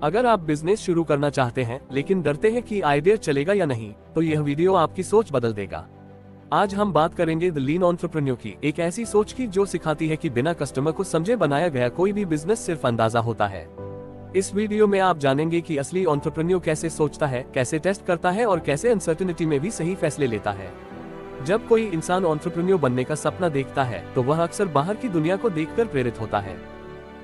अगर आप बिजनेस शुरू करना चाहते हैं लेकिन डरते हैं कि आइडिया चलेगा या नहीं, तो यह वीडियो आपकी सोच बदल देगा। आज हम बात करेंगे द लीन एंटरप्रेन्योर की, एक ऐसी सोच की जो सिखाती है कि बिना कस्टमर को समझे बनाया गया कोई भी बिजनेस सिर्फ अंदाजा होता है। इस वीडियो में आप जानेंगे कि असली एंटरप्रेन्योर कैसे सोचता है, कैसे टेस्ट करता है और कैसे अनसर्टेनिटी में भी सही फैसले लेता है। जब कोई इंसान एंटरप्रेन्योर बनने का सपना देखता है तो वह अक्सर बाहर की दुनिया को देखकर प्रेरित होता है।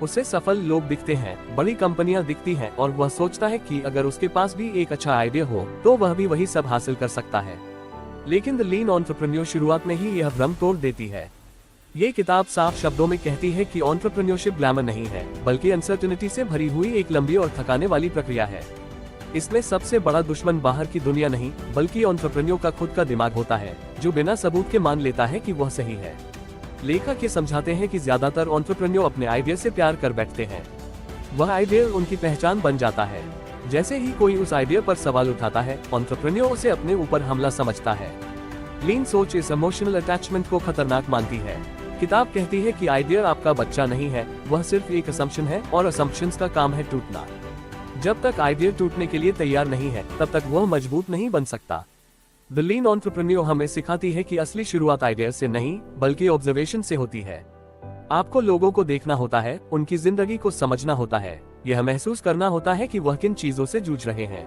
उसे सफल लोग दिखते हैं, बड़ी कंपनियां दिखती हैं और वह सोचता है कि अगर उसके पास भी एक अच्छा आइडिया हो तो वह भी वही सब हासिल कर सकता है। लेकिन द लीन एंटरप्रेन्योर शुरुआत में ही यह भ्रम तोड़ देती है। ये किताब साफ शब्दों में कहती है कि एंटरप्रेन्योरशिप ग्लैमर नहीं है, बल्कि अनसर्टेनिटी से भरी हुई एक लंबी और थकाने वाली प्रक्रिया है। इसमें सबसे बड़ा दुश्मन बाहर की दुनिया नहीं, बल्कि एंटरप्रेन्योर का खुद का दिमाग होता है, जो बिना सबूत के मान लेता है कि वह सही है। लेखक ये समझाते हैं कि ज्यादातर एंटरप्रेन्योर अपने आइडिया से प्यार कर बैठते हैं। वह आइडिया उनकी पहचान बन जाता है। जैसे ही कोई उस आइडिया पर सवाल उठाता है, एंटरप्रेन्योर उसे अपने ऊपर हमला समझता है। लीन सोच इस इमोशनल अटैचमेंट को खतरनाक मानती है। किताब कहती है कि आइडिया आपका बच्चा नहीं है, वह सिर्फ एक असम्पशन है और असम्पशंस का काम है टूटना। जब तक आइडिया टूटने के लिए तैयार नहीं है, तब तक वह मजबूत नहीं बन सकता। द लीन एंटरप्रेन्योर हमें सिखाती है कि असली शुरुआत आइडिया से नहीं, बल्कि ऑब्जर्वेशन से होती है। आपको लोगों को देखना होता है, उनकी जिंदगी को समझना होता है, यह महसूस करना होता है कि वह किन चीजों से जूझ रहे हैं।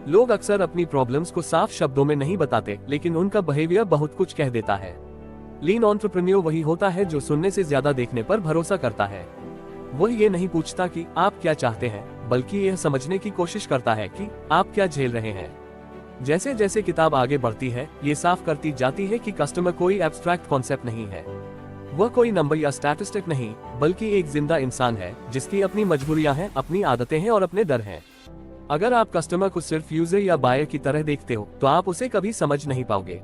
लोग अक्सर अपनी प्रॉब्लम्स को साफ शब्दों में नहीं बताते, लेकिन उनका बिहेवियर बहुत कुछ कह देता है। लीन एंटरप्रेन्योर वही होता है जो सुनने से ज्यादा देखने पर भरोसा करता है। वह ये नहीं पूछता कि आप क्या चाहते हैं, बल्कि यह समझने की कोशिश करता है कि आप क्या झेल रहे हैं। जैसे जैसे किताब आगे बढ़ती है, ये साफ करती जाती है कि कस्टमर कोई एब्स्ट्रैक्ट कॉन्सेप्ट नहीं है। वह कोई नंबर या स्टैटिस्टिक नहीं, बल्कि एक जिंदा इंसान है जिसकी अपनी मजबूरियां हैं, अपनी आदतें हैं और अपने डर हैं। अगर आप कस्टमर को सिर्फ यूजर या बायर की तरह देखते हो तो आप उसे कभी समझ नहीं पाओगे।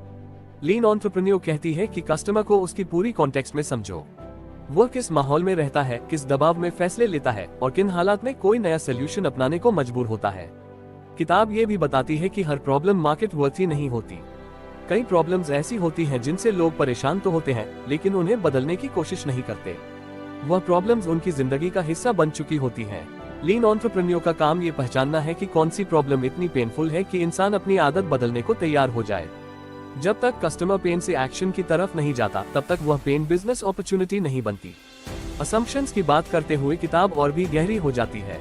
लीन एंटरप्रेन्योर कहती है कि कस्टमर को उसकी पूरी कॉन्टेक्स्ट में समझो। वह किस माहौल में रहता है, किस दबाव में फैसले लेता है और किन हालात में कोई नया सोल्यूशन अपनाने को मजबूर होता है। किताब ये भी बताती है कि हर प्रॉब्लम मार्केट वर्थी नहीं होती। कई प्रॉब्लम्स ऐसी होती हैं जिनसे लोग परेशान तो होते हैं, लेकिन उन्हें बदलने की कोशिश नहीं करते। वह प्रॉब्लम्स उनकी जिंदगी का हिस्सा बन चुकी होती हैं। लीन एंटरप्रेन्योर का काम ये पहचानना है कि कौन सी प्रॉब्लम इतनी पेनफुल है कि इंसान अपनी आदत बदलने को तैयार हो जाए। जब तक कस्टमर पेन से एक्शन की तरफ नहीं जाता, तब तक वह पेन बिजनेस अपॉर्चुनिटी नहीं बनती। असम्पशंस की बात करते हुए किताब और भी गहरी हो जाती है।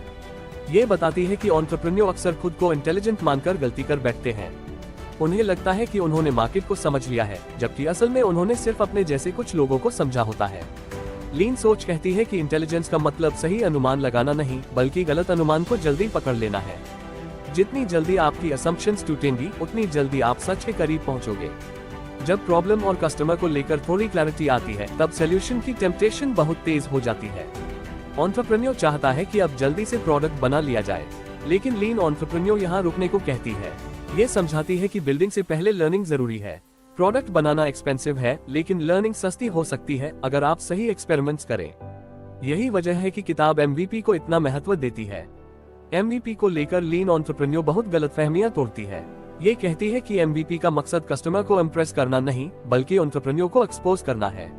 ये बताती है कि एंटरप्रेन्योर अक्सर खुद को इंटेलिजेंट मानकर गलती कर बैठते हैं। उन्हें लगता है कि उन्होंने मार्केट को समझ लिया है, जबकि असल में उन्होंने सिर्फ अपने जैसे कुछ लोगों को समझा होता है। लीन सोच कहती है कि इंटेलिजेंस का मतलब सही अनुमान लगाना नहीं, बल्कि गलत अनुमान को जल्दी पकड़ लेना है। जितनी जल्दी आपकी असम्पशंस टूटेंगी, उतनी जल्दी आप सच के करीब पहुंचोगे। जब प्रॉब्लम और कस्टमर को लेकर थोड़ी क्लैरिटी आती है, तब सोल्यूशन की टेम्पटेशन बहुत तेज हो जाती है। एंटरप्रेन्योर चाहता है कि अब जल्दी से प्रोडक्ट बना लिया जाए, लेकिन लीन एंटरप्रेन्योर यहाँ रुकने को कहती है। ये समझाती है कि बिल्डिंग से पहले लर्निंग जरूरी है। प्रोडक्ट बनाना एक्सपेंसिव है, लेकिन लर्निंग सस्ती हो सकती है अगर आप सही एक्सपेरिमेंट्स करें। यही वजह है कि किताब MVP को इतना महत्व देती है। MVP को लेकर लीन एंटरप्रेन्योर बहुत गलतफहमियां तोड़ती है। ये कहती है कि MVP का मकसद कस्टमर को इम्प्रेस करना नहीं, बल्कि एंटरप्रेन्योर को एक्सपोज करना है।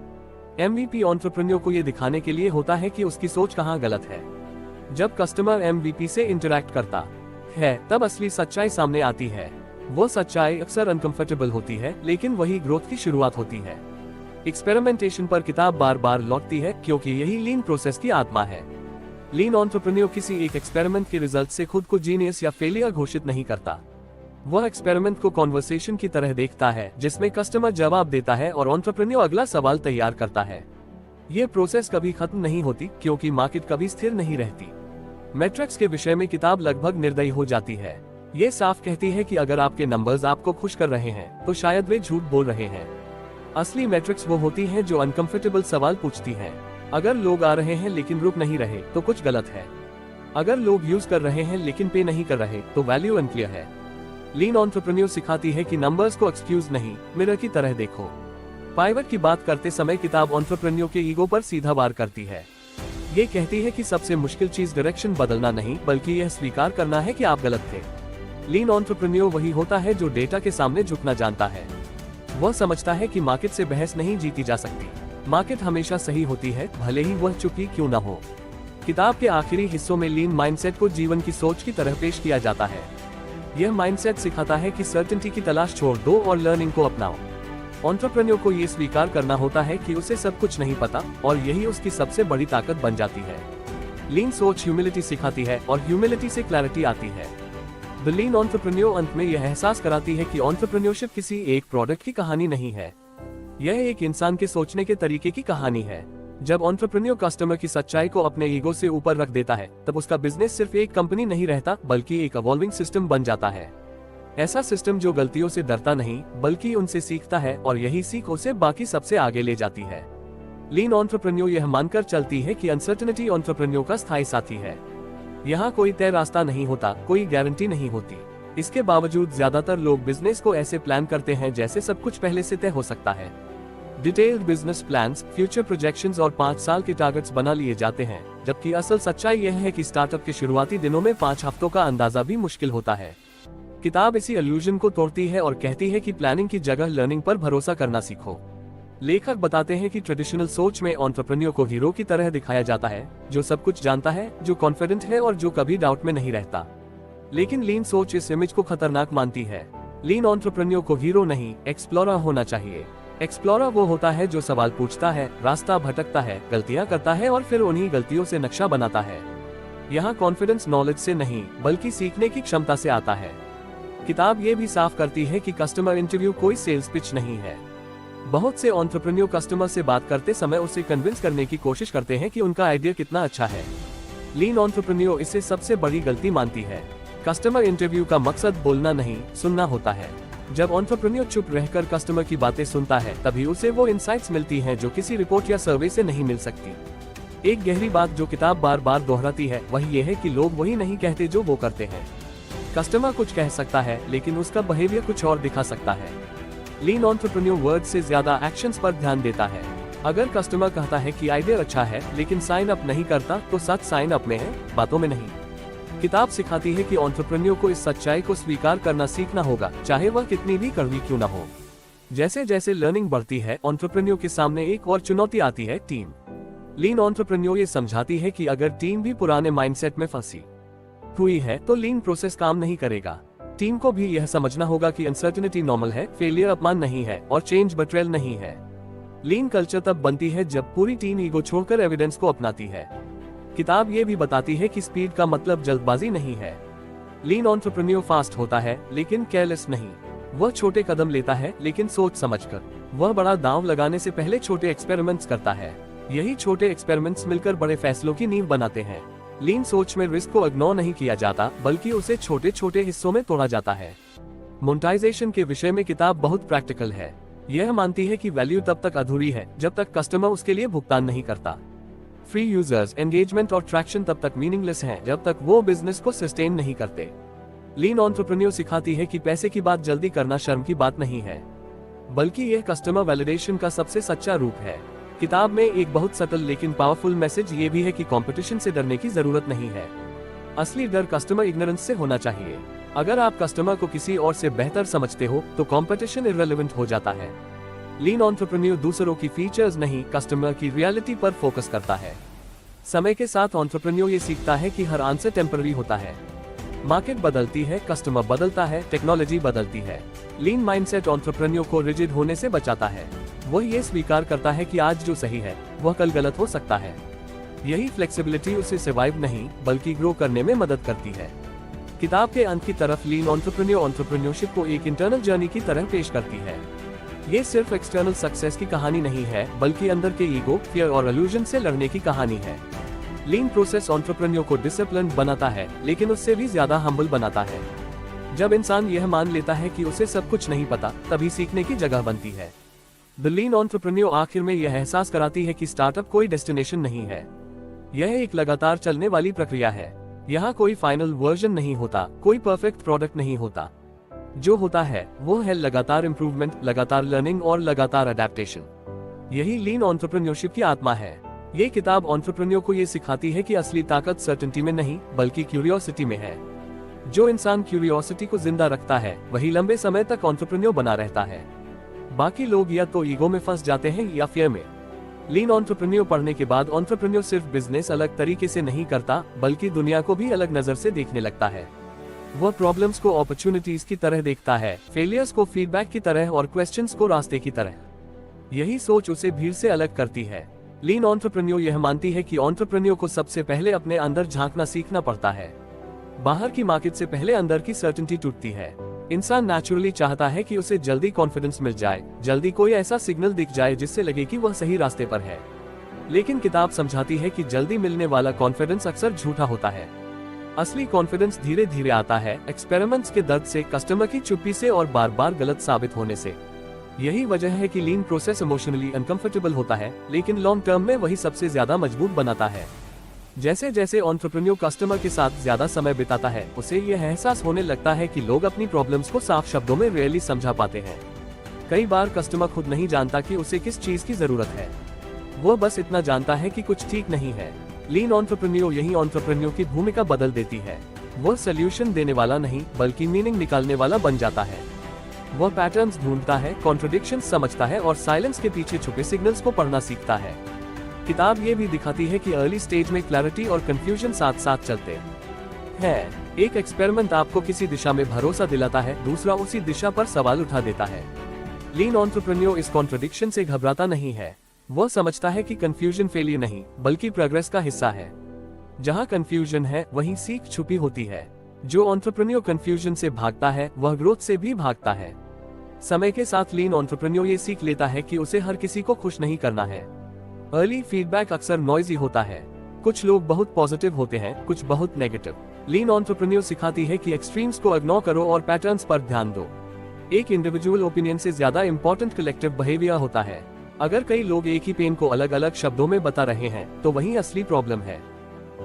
MVP एंटरप्रेन्योर को ये दिखाने के लिए होता है कि उसकी सोच कहाँ गलत है। जब कस्टमर MVP से इंटरैक्ट करता है, तब असली सच्चाई सामने आती है। वो सच्चाई अक्सर अनकंफर्टेबल होती है, लेकिन वही ग्रोथ की शुरुआत होती है। एक्सपेरिमेंटेशन पर किताब बार बार लौटती है, क्योंकि यही लीन प्रोसेस की आत्मा है। लीन एंटरप्रेन्योर किसी एक एक्सपेरिमेंट के रिजल्ट से खुद को जीनियस या फेलियर घोषित नहीं करता। वह एक्सपेरिमेंट को कॉन्वर्सेशन की तरह देखता है, जिसमें कस्टमर जवाब देता है और एंटरप्रेन्योर अगला सवाल तैयार करता है। ये प्रोसेस कभी खत्म नहीं होती, क्योंकि मार्केट कभी स्थिर नहीं रहती। मैट्रिक्स के विषय में किताब लगभग निर्दयी हो जाती है। ये साफ कहती है कि अगर आपके नंबर्स आपको खुश कर रहे हैं, तो शायद वे झूठ बोल रहे हैं। असली मैट्रिक्स वो होती है जो अनकंफर्टेबल सवाल पूछती है। अगर लोग आ रहे हैं लेकिन रुक नहीं रहे, तो कुछ गलत है। अगर लोग यूज कर रहे हैं लेकिन पे नहीं कर रहे, तो वैल्यू अनक्लियर है। लीन एंटरप्रेन्योर सिखाती है कि नंबर्स को एक्सक्यूज नहीं, मिरर की तरह देखो। पाइवट की बात करते समय किताब एंटरप्रेन्योर के ईगो पर सीधा वार करती है। ये कहती है कि सबसे मुश्किल चीज डायरेक्शन बदलना नहीं, बल्कि यह स्वीकार करना है कि आप गलत थे। लीन एंटरप्रेन्योर वही होता है जो डेटा के सामने झुकना जानता है। वह समझता है कि मार्केट से बहस नहीं जीती जा सकती। मार्केट हमेशा सही होती है, भले ही वह चुकी क्यों न हो। किताब के आखिरी हिस्सों में लीन माइंडसेट को जीवन की सोच की तरह पेश किया जाता है। यह माइंडसेट सिखाता है कि सर्टेनिटी की तलाश छोड़ दो और लर्निंग को अपनाओ। एंटरप्रेन्योर को ये स्वीकार करना होता है कि उसे सब कुछ नहीं पता, और यही उसकी सबसे बड़ी ताकत बन जाती है। लीन सोच ह्यूमिलिटी सिखाती है, और ह्यूमिलिटी से क्लैरिटी आती है। द लीन एंटरप्रेन्योर अंत में यह एहसास कराती है कि एंटरप्रेन्योरशिप किसी एक प्रोडक्ट की कहानी नहीं है, यह एक इंसान के सोचने के तरीके की कहानी है। जब एंटरप्रेन्योर कस्टमर की सच्चाई को अपने ईगो से ऊपर रख देता है, तब उसका बिजनेस सिर्फ एक कंपनी नहीं रहता, बल्कि एक इवॉल्विंग सिस्टम बन जाता है। ऐसा सिस्टम जो गलतियों से डरता नहीं, बल्कि उनसे सीखता है, और यही सीख उसे बाकी सबसे आगे ले जाती है। लीन एंटरप्रेन्योर यह मानकर चलती है कि अनसर्टेनिटी एंटरप्रेन्योर का स्थायी साथी है। यहाँ कोई तय रास्ता नहीं होता, कोई गारंटी नहीं होती। इसके बावजूद ज्यादातर लोग बिजनेस को ऐसे प्लान करते हैं जैसे सब कुछ पहले से तय हो सकता है। Detailed business plans, future projections और 5 साल के टारगेट्स बना लिए जाते हैं, जबकि असल सच्चाई यह है कि स्टार्टअप के शुरुआती दिनों में 5 हफ्तों का अंदाजा भी मुश्किल होता है। किताब इसी इल्यूजन को तोड़ती है और कहती है कि प्लानिंग की जगह लर्निंग पर भरोसा करना सीखो। लेखक बताते हैं कि ट्रेडिशनल सोच में एंटरप्रेन्योर को हीरो की तरह दिखाया जाता है, जो सब कुछ जानता है, जो कॉन्फिडेंट है और जो कभी डाउट में नहीं रहता। लेकिन लीन सोच इस इमेज को खतरनाक मानती है। लीन एंटरप्रेन्योर को हीरो नहीं, एक्सप्लोरर होना चाहिए। एक्सप्लोरर वो होता है जो सवाल पूछता है, रास्ता भटकता है, गलतियां करता है और फिर उन्हीं गलतियों से नक्शा बनाता है। यहाँ कॉन्फिडेंस नॉलेज से नहीं, बल्कि सीखने की क्षमता से आता है। किताब ये भी साफ करती है कि कस्टमर इंटरव्यू कोई सेल्स पिच नहीं है। बहुत से एंटरप्रेन्योर कस्टमर से बात करते समय उसे कन्विंस करने की कोशिश करते हैं कि उनका आइडिया कितना अच्छा है। लीन एंटरप्रेन्योर इसे सबसे बड़ी गलती मानती है। कस्टमर इंटरव्यू का मकसद बोलना नहीं, सुनना होता है। जब एंटरप्रेन्योर चुप रहकर कस्टमर की बातें सुनता है, तभी उसे वो इनसाइट्स मिलती हैं जो किसी रिपोर्ट या सर्वे से नहीं मिल सकती। एक गहरी बात जो किताब बार बार दोहराती है, वह ये है कि लोग वही नहीं कहते जो वो करते हैं। कस्टमर कुछ कह सकता है, लेकिन उसका बिहेवियर कुछ और दिखा सकता है। लीन एंटरप्रेन्योर वर्ड से ज्यादा एक्शंस पर ध्यान देता है। अगर कस्टमर कहता है कि आइडिया अच्छा है, लेकिन साइन अप नहीं करता, तो सच साइन अप में है, बातों में नहीं। किताब सिखाती है कि एंटरप्रेन्योर को इस सच्चाई को स्वीकार करना सीखना होगा, चाहे वह कितनी भी कड़वी क्यों न हो। जैसे जैसे लर्निंग बढ़ती है, एंटरप्रेन्योर के सामने एक और चुनौती आती है, टीम। लीन एंटरप्रेन्योर ये समझाती है कि अगर टीम भी पुराने माइंडसेट में फंसी हुई है, तो लीन प्रोसेस काम नहीं करेगा। टीम को भी यह समझना होगा कि अनसर्टेनिटी नॉर्मल है, फेलियर अपमान नहीं है, और चेंज बेट्रेयल नहीं है। लीन कल्चर तब बनती है जब पूरी टीम ईगो छोड़कर एविडेंस को अपनाती है। किताब ये भी बताती है कि स्पीड का मतलब जल्दबाजी नहीं है। लीन एंटरप्रेन्योर फास्ट होता है, लेकिन केयरलेस नहीं। वह छोटे कदम लेता है, लेकिन सोच समझकर। वह बड़ा दांव लगाने से पहले छोटे एक्सपेरिमेंट्स करता है। यही छोटे एक्सपेरिमेंट्स मिलकर बड़े फैसलों की नींव बनाते हैं। लीन सोच में रिस्क को इग्नोर नहीं किया जाता, बल्कि उसे छोटे छोटे हिस्सों में तोड़ा जाता है। मोनेटाइजेशन के विषय में किताब बहुत प्रैक्टिकल है। यह मानती है कि वैल्यू तब तक अधूरी है जब तक कस्टमर उसके लिए भुगतान नहीं करता। फ्री यूजर्स, एंगेजमेंट और ट्रैक्शन तब तक मीनिंगलेस हैं जब तक वो बिजनेस को सस्टेन नहीं करते। लीन एंटरप्रेन्योर सिखाती है कि पैसे की बात जल्दी करना शर्म की बात नहीं है, बल्कि यह कस्टमर वैलिडेशन का सबसे सच्चा रूप है। किताब में एक बहुत सटल लेकिन पावरफुल मैसेज ये भी है कि कंपटीशन से डरने की जरूरत नहीं है। असली डर कस्टमर इग्नोरेंस से होना चाहिए। अगर आप कस्टमर को किसी और से बेहतर समझते हो, तो कंपटीशन इररिलेवेंट हो जाता है। लीन एंटरप्रेन्योर दूसरों की फीचर्स नहीं, कस्टमर की रियलिटी पर फोकस करता है। समय के साथ एंटरप्रेन्योर ये सीखता है कि हर आंसर टेम्पररी होता है। मार्केट बदलती है, कस्टमर बदलता है, टेक्नोलॉजी बदलती है। लीन माइंडसेट एंटरप्रेन्योर को रिजिड होने से बचाता है। वह ये स्वीकार करता है कि आज जो सही है, वह कल गलत हो सकता है। यही फ्लेक्सिबिलिटी उसे सर्वाइव नहीं, बल्कि ग्रो करने में मदद करती है। किताब के अंत की तरफ लीन एंटरप्रेन्योर एंटरप्रेन्योरशिप को एक इंटरनल जर्नी की तरह पेश करती है। ये सिर्फ एक्सटर्नल सक्सेस की कहानी नहीं है, बल्कि अंदर के ईगो, फियर और इल्यूजन से लड़ने की कहानी है। लीन प्रोसेस एंटरप्रेन्योर को डिसिप्लिन बनाता है, लेकिन उससे भी ज्यादा हम्बल बनाता है। जब इंसान यह मान लेता है कि उसे सब कुछ नहीं पता, तभी सीखने की जगह बनती है। द लीन एंटरप्रेन्योर आखिर में यह एहसास कराती है कि स्टार्टअप कोई डेस्टिनेशन नहीं है, यह एक लगातार चलने वाली प्रक्रिया है। यहाँ कोई फाइनल वर्जन नहीं होता, कोई परफेक्ट प्रोडक्ट नहीं होता। जो होता है वो है लगातार इम्प्रूवमेंट, लगातार लर्निंग और लगातार अडेप्टेशन। यही लीन एंटरप्रेन्योरशिप की आत्मा है। ये किताब एंटरप्रेन्योर को ये सिखाती है कि असली ताकत सर्टेनिटी में नहीं, बल्कि क्यूरियोसिटी में है। जो इंसान क्यूरियोसिटी को जिंदा रखता है, वही लंबे समय तक एंटरप्रेन्योर बना रहता है। बाकी लोग या तो ईगो में फंस जाते हैं या फियर में। लीन एंटरप्रेन्योर पढ़ने के बाद एंटरप्रेन्योर सिर्फ बिजनेस अलग तरीके से नहीं करता, बल्कि दुनिया को भी अलग नजर से देखने लगता है। वह प्रॉब्लम्स को अपॉर्चुनिटीज की तरह देखता है, फेलियर्स को फीडबैक की तरह और क्वेश्चंस को रास्ते की तरह। यही सोच उसे भीड़ से अलग करती है। लीन एंटरप्रेन्योर यह मानती है कि एंटरप्रेन्योर को सबसे पहले अपने अंदर झांकना सीखना पड़ता है। बाहर की मार्केट से पहले अंदर की सर्टेनिटी टूटती है। इंसान नेचुरली चाहता है कि उसे जल्दी कॉन्फिडेंस मिल जाए, जल्दी कोई ऐसा सिग्नल दिख जाए जिससे लगे कि वह सही रास्ते पर है। लेकिन किताब समझाती है कि जल्दी मिलने वाला कॉन्फिडेंस अक्सर झूठा होता है। असली कॉन्फिडेंस धीरे धीरे आता है, एक्सपेरिमेंट्स के दर्द से, कस्टमर की चुप्पी से और बार बार गलत साबित होने से। यही वजह है कि लीन प्रोसेस इमोशनली अनकंफर्टेबल होता है, लेकिन लॉन्ग टर्म में वही सबसे ज्यादा मजबूत बनाता है। जैसे जैसे एंटरप्रेन्योर कस्टमर के साथ ज्यादा समय बिताता है, उसे यह एहसास होने लगता है कि लोग अपनी प्रॉब्लम्स को साफ शब्दों में रियली समझा पाते हैं। कई बार कस्टमर खुद नहीं जानता कि उसे किस चीज की जरूरत है, वह बस इतना जानता है कि कुछ ठीक नहीं है। लीन एंटरप्रेन्योर यही एंटरप्रेन्योर की भूमिका बदल देती है। वह सॉल्यूशन देने वाला नहीं, बल्कि मीनिंग निकालने वाला बन जाता है। वह पैटर्न्स ढूंढता है, कॉन्ट्रडिक्शंस समझता है और साइलेंस के पीछे छुपे सिग्नल्स को पढ़ना सीखता है। किताब ये भी दिखाती है कि अर्ली स्टेज में क्लैरिटी और कंफ्यूजन साथ साथ चलते हैं। एक एक्सपेरिमेंट आपको किसी दिशा में भरोसा दिलाता है, दूसरा उसी दिशा पर सवाल उठा देता है। लीन एंटरप्रेन्योर इस कॉन्ट्रडिक्शन से घबराता नहीं है। वह समझता है कि कंफ्यूजन फेलियर नहीं, बल्कि प्रोग्रेस का हिस्सा है। जहां कंफ्यूजन है, वहीं सीख छुपी होती है। जो एंटरप्रेन्योर कंफ्यूजन से भागता है, वह ग्रोथ से भी भागता है। समय के साथ लीन एंटरप्रेन्योर ये सीख लेता है कि उसे हर किसी को खुश नहीं करना है। अर्ली फीडबैक अक्सर नॉइजी होता है। कुछ लोग बहुत पॉजिटिव होते हैं, कुछ बहुत नेगेटिव। लीन एंटरप्रेन्योर सिखाती है कि एक्सट्रीम्स को इग्नोर करो और पैटर्न्स पर ध्यान दो। एक इंडिविजुअल ओपिनियन से ज्यादा इंपॉर्टेंट कलेक्टिव बिहेवियर होता है। अगर कई लोग एक ही पेन को अलग अलग शब्दों में बता रहे हैं, तो वही असली प्रॉब्लम है।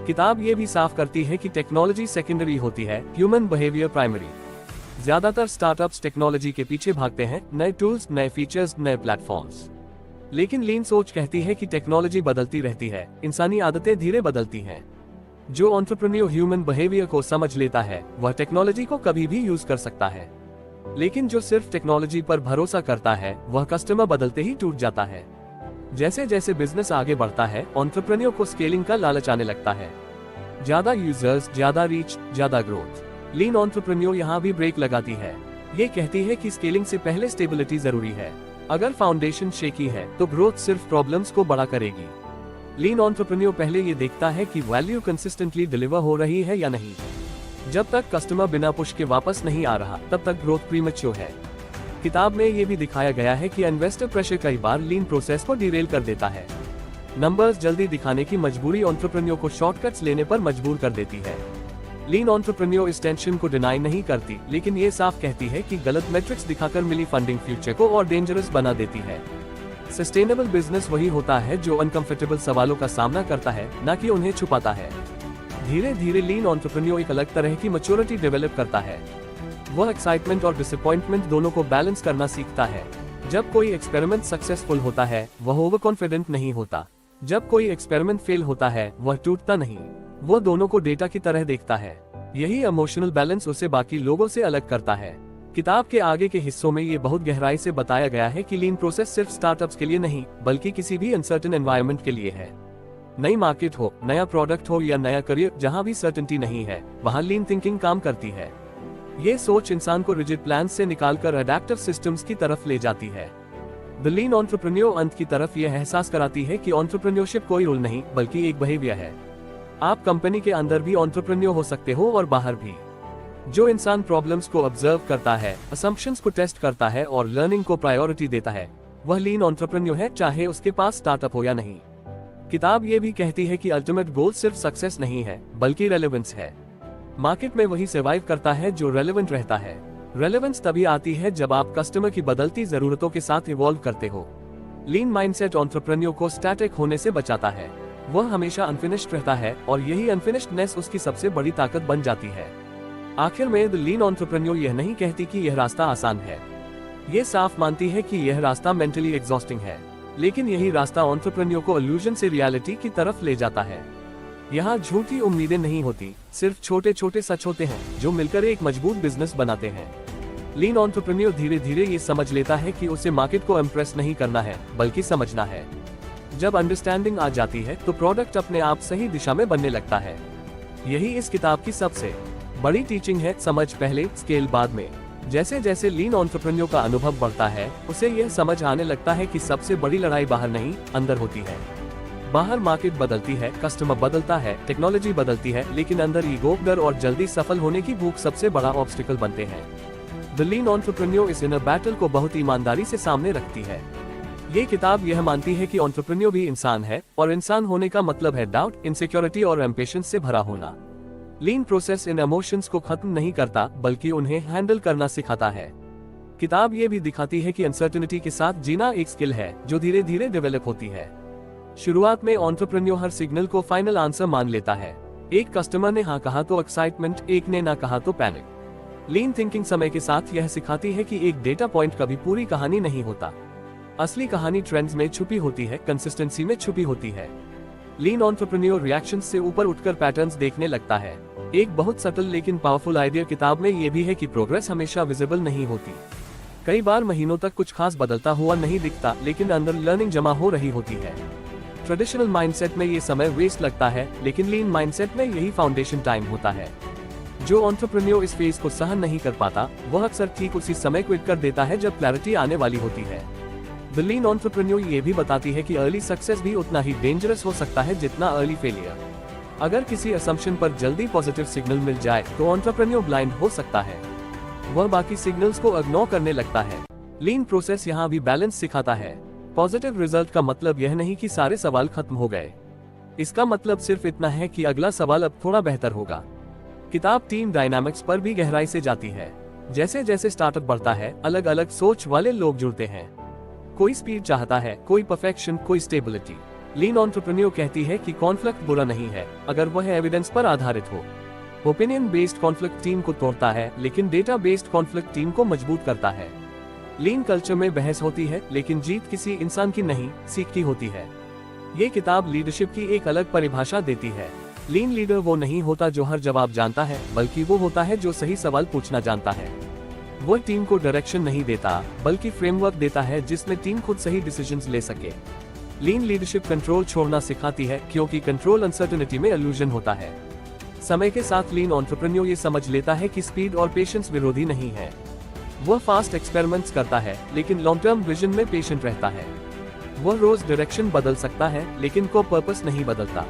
किताब ये भी साफ करती है कि टेक्नोलॉजी सेकेंडरी होती है, ह्यूमन बिहेवियर प्राइमरी। ज्यादातर स्टार्टअप्स टेक्नोलॉजी के पीछे भागते हैं, नए टूल्स, नए फीचर्स, नए प्लेटफॉर्म्स। लेकिन लीन सोच कहती है कि टेक्नोलॉजी बदलती रहती है, इंसानी आदतें धीरे बदलती हैं। जो एंटरप्रेन्योर ह्यूमन बिहेवियर को समझ लेता है, वह टेक्नोलॉजी को कभी भी यूज कर सकता है। लेकिन जो सिर्फ टेक्नोलॉजी पर भरोसा करता है, वह कस्टमर बदलते ही टूट जाता है। जैसे जैसे बिजनेस आगे बढ़ता है, एंटरप्रेन्योर को स्केलिंग का लालच आने लगता है। ज्यादा यूजर्स, ज्यादा रीच, ज्यादा ग्रोथ। लीन एंटरप्रेन्योर यहाँ भी ब्रेक लगाती है। ये कहती है कि स्केलिंग से पहले स्टेबिलिटी जरूरी है। अगर फाउंडेशन शेकी है, तो ग्रोथ सिर्फ प्रॉब्लम्स को बड़ा करेगी। लीन एंटरप्रेन्योर पहले ये देखता है कि वैल्यू कंसिस्टेंटली डिलीवर हो रही है या नहीं। जब तक कस्टमर बिना पुश के वापस नहीं आ रहा, तब तक ग्रोथ प्रीमैच्योर है। किताब में ये भी दिखाया गया है कि इन्वेस्टर प्रेशर कई बार लीन प्रोसेस को डिरेल कर देता है। नंबर्स जल्दी दिखाने की मजबूरी एंटरप्रेन्योर को शॉर्टकट्स लेने पर मजबूर कर देती है। लीन एंटरप्रेन्योर इस टेंशन को डिनाई नहीं करती, लेकिन ये साफ कहती है कि गलत मैट्रिक्स दिखाकर मिली फंडिंग फ्यूचर को और डेंजरस बना देती है। सस्टेनेबल बिजनेस वही होता है जो अनकंफर्टेबल सवालों का सामना करता है, न कि उन्हें छुपाता है। धीरे धीरे लीन एंटरप्रेन्योर एक अलग तरह की मैच्योरिटी डेवलप करता है। वह एक्साइटमेंट और डिसअपॉइंटमेंट दोनों को बैलेंस करना सीखता है। जब कोई एक्सपेरिमेंट सक्सेसफुल होता है, वह ओवर कॉन्फिडेंट नहीं होता। जब कोई एक्सपेरिमेंट फेल होता है, वह टूटता नहीं। वो दोनों को डेटा की तरह देखता है। यही इमोशनल बैलेंस उसे बाकी लोगों से अलग करता है। किताब के आगे के हिस्सों में ये बहुत गहराई से बताया गया है कि लीन प्रोसेस सिर्फ स्टार्टअप्स के लिए नहीं, बल्कि किसी भी अनसर्टेन एनवायरनमेंट के लिए है। नई मार्केट हो, नया प्रोडक्ट हो या नया करियर, जहां भी सर्टेनिटी नहीं है, वहां लीन थिंकिंग काम करती है। ये सोच इंसान को रिजिड प्लान से निकालकर अडैप्टिव सिस्टम्स की तरफ ले जाती है। द लीन एंटरप्रेन्योर अंत की तरफ यह एहसास कराती है कि एंटरप्रेन्योरशिप कोई रोल नहीं, बल्कि एक बिहेवियर है। आप कंपनी के अंदर भी एंटरप्रेन्योर हो सकते हो और बाहर भी। जो इंसान प्रॉब्लम्स को ऑब्जर्व करता है, असम्पशंस को टेस्ट करता है और लर्निंग को प्रायोरिटी देता है, वह लीन एंटरप्रेन्योर है, चाहे उसके पास स्टार्टअप हो या नहीं। किताब ये भी कहती है कि अल्टीमेट गोल सिर्फ सक्सेस नहीं है, बल्कि रेलेवेंस है। मार्केट में वही सर्वाइव करता है जो रेलेवेंट रहता है। रेलेवेंस तभी आती है जब आप कस्टमर की बदलती जरूरतों के साथ इवॉल्व करते हो। लीन माइंडसेट एंटरप्रेन्योर को स्टैटिक होने से बचाता है। वह हमेशा अनफिनिश्ड रहता है और यही अनफिनिश्डनेस उसकी सबसे बड़ी ताकत बन जाती है। आखिर में द लीन एंटरप्रेन्योर यह नहीं कहती कि यह रास्ता आसान है। ये साफ मानती है कि यह रास्ता मेंटली एग्जॉस्टिंग है, लेकिन यही रास्ता एंटरप्रेन्योर को इल्यूजन से रियलिटी की तरफ ले जाता है। यहाँ झूठी उम्मीदें नहीं होती, सिर्फ छोटे छोटे सच होते हैं जो मिलकर एक मजबूत बिजनेस बनाते हैं। लीन एंटरप्रेन्योर धीरे धीरे ये समझ लेता है कि उसे मार्केट को इम्प्रेस नहीं करना है, बल्कि समझना है। जब अंडरस्टैंडिंग आ जाती है तो प्रोडक्ट अपने आप सही दिशा में बनने लगता है। यही इस किताब की सबसे बड़ी टीचिंग है, समझ पहले, स्केल बाद में। जैसे जैसे लीन एंटरप्रेन्योर का अनुभव बढ़ता है, उसे यह समझ आने लगता है कि सबसे बड़ी लड़ाई बाहर नहीं, अंदर होती है। बाहर मार्केट बदलती है, कस्टमर बदलता है, टेक्नोलॉजी बदलती है, लेकिन अंदर ईगो, डर और जल्दी सफल होने की भूख सबसे बड़ा ऑब्स्टिकल बनते हैं। द लीन एंटरप्रेन्योर इस इनर बैटल को बहुत ईमानदारी से सामने रखती है। ये किताब यह मानती है कि एंटरप्रेन्योर भी इंसान है, और इंसान होने का मतलब है डाउट, इनसिक्योरिटी और एम्बिशंस से भरा होना। लीन प्रोसेस इन इमोशंस को खत्म नहीं करता, बल्कि उन्हें हैंडल करना सिखाता है। किताब ये भी दिखाती है कि अनसर्टेनिटी के साथ जीना एक स्किल है जो धीरे धीरे डेवलप होती है। शुरुआत में एंटरप्रेन्योर हर सिग्नल को फाइनल आंसर मान लेता है। एक कस्टमर ने हाँ कहा तो एक्साइटमेंट, एक ने ना कहा तो पैनिक। लीन थिंकिंग समय के साथ यह सिखाती है कि एक डेटा पॉइंट कभी पूरी कहानी नहीं होता। असली कहानी ट्रेंड्स में छुपी होती है, कंसिस्टेंसी में छुपी होती है। लीन एंटरप्रेन्योर रिएक्शंस से ऊपर उठकर पैटर्न्स देखने लगता है। एक बहुत सटल लेकिन पावरफुल आइडिया किताब में ये भी है कि प्रोग्रेस हमेशा विजिबल नहीं होती। कई बार महीनों तक कुछ खास बदलता हुआ नहीं दिखता, लेकिन अंदर लर्निंग जमा हो रही होती है। ट्रेडिशनल माइंडसेट में ये समय वेस्ट लगता है, लेकिन लीन माइंडसेट में यही फाउंडेशन टाइम होता है। जो एंटरप्रेन्योर इस फेज को सहन नहीं कर पाता, वह अक्सर ठीक उसी समय क्विट कर देता है जब क्लैरिटी आने वाली होती है। द लीन एंटरप्रेन्योर ये भी बताती है कि अर्ली सक्सेस भी उतना ही डेंजरस हो सकता है जितना अर्ली फेलियर। अगर किसी असम्पशन पर जल्दी पॉजिटिव सिग्नल मिल जाए तो एंटरप्रेन्योर ब्लाइंड हो सकता है, वह बाकी सिग्नल्स को इग्नोर करने लगता है। लीन प्रोसेस यहाँ भी बैलेंस सिखाता है। पॉजिटिव रिजल्ट का मतलब यह नहीं कि सारे सवाल खत्म हो गए, इसका मतलब सिर्फ इतना है कि अगला सवाल अब थोड़ा बेहतर होगा। किताब टीम डायनामिक्स पर भी गहराई से जाती है। जैसे जैसे स्टार्टअप बढ़ता है, अलग अलग सोच वाले लोग जुड़ते हैं। कोई स्पीड चाहता है, कोई परफेक्शन, कोई स्टेबिलिटी। लीन एंटरप्रेन्योर कहती है कि कॉन्फ्लिक्ट बुरा नहीं है अगर वह एविडेंस पर आधारित हो। ओपिनियन बेस्ड कॉन्फ्लिक्ट टीम को तोड़ता है, लेकिन डेटा बेस्ड कॉन्फ्लिक्ट टीम को मजबूत करता है। लीन कल्चर में बहस होती है, लेकिन जीत किसी इंसान की नहीं, सीख की होती है। ये किताब लीडरशिप की एक अलग परिभाषा देती है। लीन लीडर वो नहीं होता जो हर जवाब जानता है, बल्कि वो होता है जो सही सवाल पूछना जानता है। वो टीम को डायरेक्शन नहीं देता, बल्कि फ्रेमवर्क देता है जिसमें टीम खुद सही डिसीजंस ले सके। लीन लीडरशिप कंट्रोल छोड़ना सिखाती है, क्योंकि कंट्रोल अनसर्टेनिटी में इल्यूजन होता है। समय के साथ लीन एंटरप्रेन्योर ये समझ लेता है कि स्पीड और पेशेंस विरोधी नहीं है। वह फास्ट एक्सपेरिमेंट्स करता है, लेकिन लॉन्ग टर्म विजन में पेशेंट रहता है। वह रोज डायरेक्शन बदल सकता है, लेकिन को पर्पस नहीं बदलता।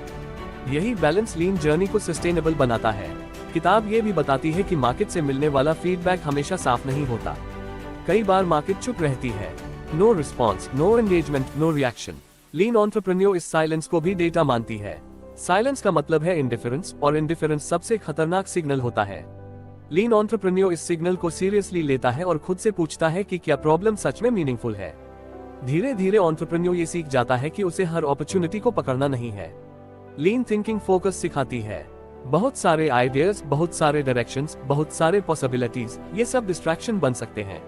यही बैलेंस लीन जर्नी को सस्टेनेबल बनाता है। किताब ये भी बताती है कि मार्केट से मिलने वाला फीडबैक हमेशा साफ नहीं होता। कई बार मार्केट चुप रहती है। No response, no engagement, no reaction. Lean entrepreneur इस साइलेंस को भी डेटा मानती है। साइलेंस का मतलब है इंडिफरेंस, और इंडिफरेंस सबसे खतरनाक सिग्नल होता है। लीन एंटरप्रेन्योर इस सिग्नल को सीरियसली लेता है और खुद से पूछता है कि क्या प्रॉब्लम सच में मीनिंगफुल है। धीरे धीरे एंटरप्रेन्योर ये सीख जाता है कि उसे हर अपॉर्चुनिटी को पकड़ना नहीं है। लीन थिंकिंग फोकस सिखाती है। बहुत सारे आइडियाज, बहुत सारे डायरेक्शंस, बहुत सारे पॉसिबिलिटीज, ये सब डिस्ट्रैक्शन बन सकते हैं।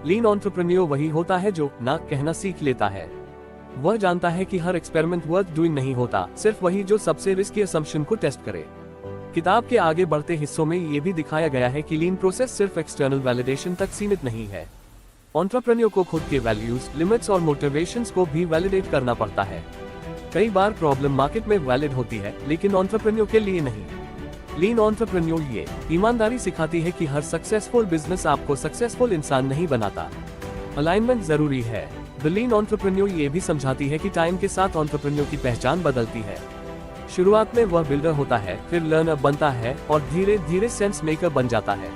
लीन एंटरप्रेन्योर वही होता है जो ना कहना सीख लेता है। वह जानता है कि हर एक्सपेरिमेंट वर्थ डूइंग नहीं होता, सिर्फ वही जो सबसे रिस्की असम्पशन को टेस्ट करे। किताब के आगे बढ़ते हिस्सों में ये भी दिखाया गया है कि लीन प्रोसेस सिर्फ एक्सटर्नल वैलिडेशन तक सीमित नहीं है। एंटरप्रेन्योर को खुद के वैल्यूज, लिमिट्स और मोटिवेशंस को भी वैलिडेट करना पड़ता है। कई बार प्रॉब्लम मार्केट में वैलिड होती है, लेकिन एंटरप्रेन्योर के लिए नहीं। लीन एंटरप्रेन्योर ये ईमानदारी सिखाती है कि हर सक्सेसफुल बिजनेस आपको सक्सेसफुल इंसान नहीं बनाता। अलाइनमेंट जरूरी है। द लीन एंटरप्रेन्योर ये भी समझाती है कि टाइम के साथ एंटरप्रेन्योर की पहचान बदलती है। शुरुआत में वह बिल्डर होता है, फिर लर्नर बनता है, और धीरे धीरे सेंस मेकर बन जाता है।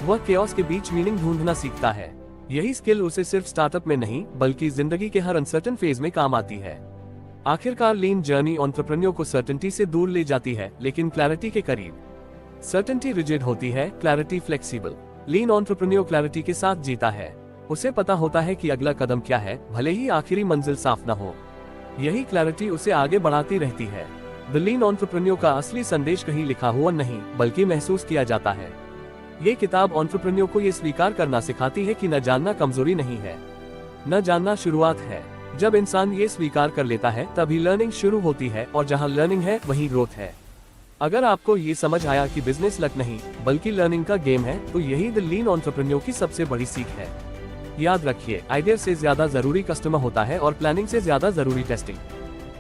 वह केओस के बीच मीनिंग ढूंढना सीखता है। यही स्किल उसे सिर्फ स्टार्टअप में नहीं, बल्कि जिंदगी के हर अनसर्टन फेज में काम आती है। आखिरकार लीन जर्नी एंटरप्रेन्योर को सर्टेनिटी से दूर ले जाती है, लेकिन क्लैरिटी के करीब। सर्टेनिटी रिजिड होती है, क्लैरिटी फ्लेक्सिबल। लीन एंटरप्रेन्योर क्लैरिटी के साथ जीता है। उसे पता होता है कि अगला कदम क्या है, भले ही आखिरी मंजिल साफ न हो। यही क्लैरिटी उसे आगे बढ़ाती रहती है। द लीन एंटरप्रेन्योर का असली संदेश कहीं लिखा हुआ नहीं, बल्कि महसूस किया जाता है। ये किताब एंटरप्रेन्योर को ये स्वीकार करना सिखाती है कि न जानना कमजोरी नहीं है, न जानना शुरुआत है। जब इंसान ये स्वीकार कर लेता है, तभी लर्निंग शुरू होती है, और जहाँ लर्निंग है वहीं ग्रोथ है। अगर आपको ये समझ आया कि बिजनेस लक नहीं, बल्कि लर्निंग का गेम है, तो यही द लीन एंटरप्रेन्योर की सबसे बड़ी सीख है। याद रखिए, आइडिया से ज्यादा जरूरी कस्टमर होता है और प्लानिंग से ज्यादा जरूरी टेस्टिंग।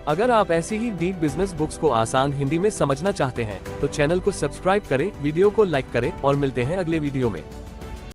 अगर आप ऐसी ही डीप बिजनेस बुक्स को आसान हिंदी में समझना चाहते हैं तो चैनल को सब्सक्राइब करें, वीडियो को लाइक करें और मिलते हैं अगले वीडियो में।